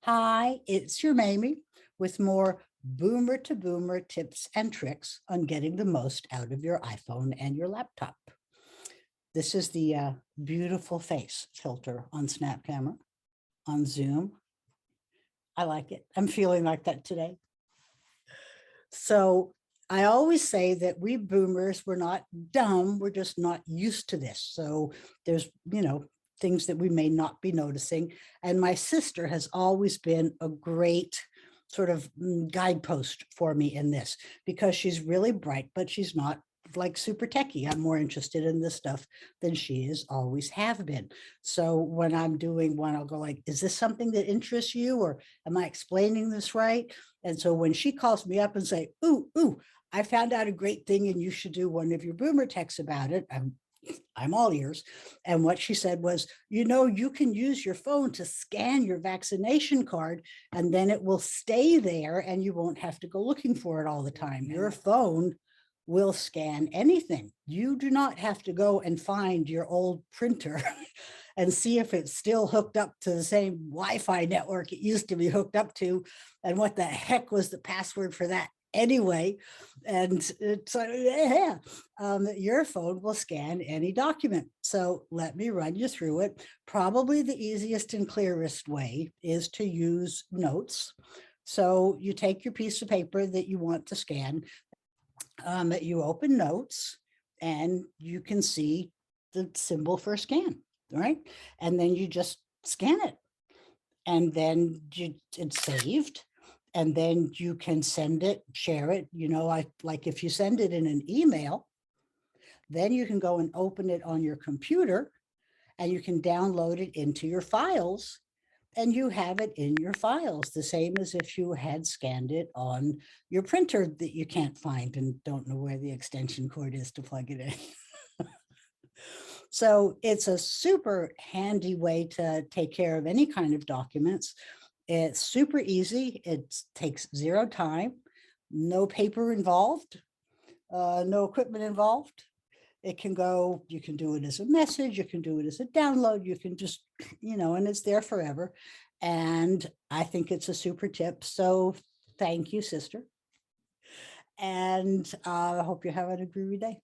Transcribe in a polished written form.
Hi, it's your Mamie with more boomer to boomer tips and tricks on getting the most out of your iPhone and your laptop. This is the beautiful face filter on Snap Camera, on Zoom. I like it. I'm feeling like that today. So I always say that we boomers, we're not dumb, we're just not used to this. So there's, things that we may not be noticing. And my sister has always been a great sort of guidepost for me in this because she's really bright, but she's not like super techie. I'm more interested in this stuff than she is, always have been. So when I'm doing one, I'll go like, is this something that interests you? Or am I explaining this right? And so when she calls me up and say, ooh, I found out a great thing and you should do one of your boomer texts about it, I'm all ears. And what she said was, you can use your phone to scan your vaccination card and then it will stay there and you won't have to go looking for it all the time. Your phone will scan anything. You do not have to go and find your old printer and see if it's still hooked up to the same Wi-Fi network it used to be hooked up to. And what the heck was the password for that anyway? And it's like, your phone will scan any document. So let me run you through it. Probably the easiest and clearest way is to use notes. So you take your piece of paper that you want to scan, you open notes and you can see the symbol for scan, right? And then you just scan it and then it's saved and then you can send it, share it. Like if you send it in an email, then you can go and open it on your computer and you can download it into your files and you have it in your files, the same as if you had scanned it on your printer that you can't find and don't know where the extension cord is to plug it in. So it's a super handy way to take care of any kind of documents. It's super easy. It takes zero time, no paper involved, no equipment involved. It can go, you can do it as a message, you can do it as a download, you can just, and it's there forever. And I think it's a super tip. So thank you, sister. And I hope you have a groovy day.